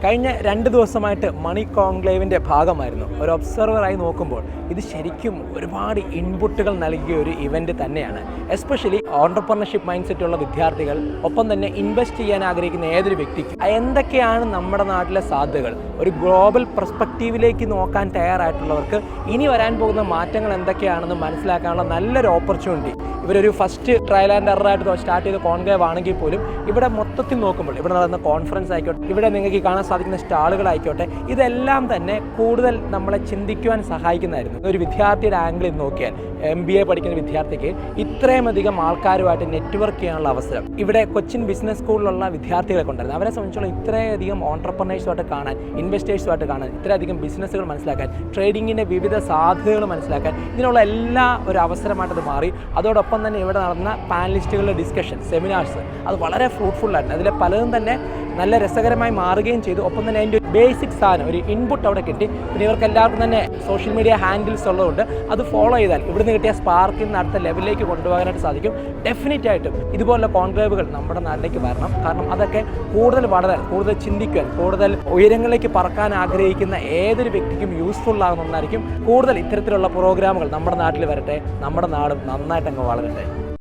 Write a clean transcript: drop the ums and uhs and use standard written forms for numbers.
കഴിഞ്ഞ 2 ദിവസമായിട്ട് മണി കോൺക്ലേവിൻ്റെ ഭാഗമായിരുന്നു. ഒരു ഒബ്സർവറായി നോക്കുമ്പോൾ ഇത് ശരിക്കും ഒരുപാട് ഇൻപുട്ടുകൾ നൽകിയ ഒരു ഇവൻ്റ് തന്നെയാണ്. എസ്പെഷ്യലി ഓൺട്രപ്രണർഷിപ്പ് മൈൻഡ് സെറ്റുള്ള വിദ്യാർത്ഥികൾ, ഒപ്പം തന്നെ ഇൻവെസ്റ്റ് ചെയ്യാൻ ആഗ്രഹിക്കുന്ന ഏതൊരു വ്യക്തിക്കും എന്തൊക്കെയാണ് നമ്മുടെ നാട്ടിലെ സാധ്യതകൾ, ഒരു ഗ്ലോബൽ പെർസ്പെക്റ്റീവിലേക്ക് നോക്കാൻ തയ്യാറായിട്ടുള്ളവർക്ക് ഇനി വരാൻ പോകുന്ന മാറ്റങ്ങൾ എന്തൊക്കെയാണെന്ന് മനസ്സിലാക്കാനുള്ള നല്ലൊരു ഓപ്പർച്യൂണിറ്റി. ഇവരൊരു ഫസ്റ്റ് ട്രയൽ ആൻഡ് എററായിട്ട് സ്റ്റാർട്ട് ചെയ്ത കോൺക്ലേവ് ആണെങ്കിൽ പോലും ഇവിടെ മൊത്തത്തിൽ നോക്കുമ്പോൾ, ഇവിടെ നടന്ന കോൺഫറൻസ് ആയിക്കോട്ടെ, ഇവിടെ നിങ്ങൾക്ക് കാണാൻ സാധിക്കുന്ന സ്റ്റാളുകളായിക്കോട്ടെ, ഇതെല്ലാം തന്നെ കൂടുതൽ നമ്മളെ ചിന്തിക്കുവാൻ സഹായിക്കുന്നതായിരുന്നു. ഒരു വിദ്യാർത്ഥിയുടെ ആംഗിളിൽ നോക്കിയാൽ MBA പഠിക്കുന്ന വിദ്യാർത്ഥിക്ക് ഇത്രയുമധികം ആൾക്കാരുമായിട്ട് നെറ്റ്വർക്ക് ചെയ്യാനുള്ള അവസരം ഇവിടെ കൊച്ചിൻ ബിസിനസ് സ്കൂളിലുള്ള വിദ്യാർത്ഥികളെ കൊണ്ടായിരുന്നു. അവരെ സംബന്ധിച്ചുള്ള ഇത്രയധികം ഓൺട്രപ്രണേഴ്സുമായിട്ട് കാണാൻ, ഇൻവെസ്റ്റേഴ്സുമായിട്ട് കാണാൻ, ഇത്രയധികം ബിസിനസ്സുകൾ മനസ്സിലാക്കാൻ, ട്രേഡിങ്ങിൻ്റെ വിവിധ സാധ്യതകൾ മനസ്സിലാക്കാൻ, ഇതിനുള്ള എല്ലാ ഒരു അവസരമായിട്ടത് മാറി. അതോടൊപ്പം തന്നെ ഇവിടെ നടന്ന പാനലിസ്റ്റുകളുടെ ഡിസ്കഷൻ, സെമിനാർസ്, അത് വളരെ ഫ്രൂട്ട്ഫുള്ളായിരുന്നു. അതിലെ പലതും തന്നെ നല്ല രസകരമായി മാറുകയും ചെയ്തു. ഒപ്പം തന്നെ അതിൻ്റെ ബേസിക് സാധനം, ഒരു ഇൻപുട്ട് അവിടെ കിട്ടി. പിന്നെ ഇവർക്ക് എല്ലാവർക്കും തന്നെ സോഷ്യൽ മീഡിയ ഹാൻഡിൽസ് ഉള്ളതുകൊണ്ട് അത് ഫോളോ ചെയ്താൽ ഇവിടുന്ന് കിട്ടിയ സ്പാർക്കിൽ നിന്ന് അടുത്ത ലെവലിലേക്ക് കൊണ്ടുപോകാനായിട്ട് സാധിക്കും. ഡെഫിനറ്റ് ആയിട്ടും ഇതുപോലുള്ള കോൺക്ലേവുകൾ നമ്മുടെ നാട്ടിലേക്ക് വരണം. കാരണം അതൊക്കെ കൂടുതൽ വളരാൻ, കൂടുതൽ ചിന്തിക്കാൻ, കൂടുതൽ ഉയരങ്ങളിലേക്ക് പറക്കാൻ ആഗ്രഹിക്കുന്ന ഏതൊരു വ്യക്തിക്കും യൂസ്ഫുൾ ആകുന്ന ഒന്നായിരിക്കും. കൂടുതൽ ഇത്തരത്തിലുള്ള പ്രോഗ്രാമുകൾ നമ്മുടെ നാട്ടിൽ വരട്ടെ, നമ്മുടെ നാടും നന്നായിട്ട് അങ്ങ് വളരട്ടെ.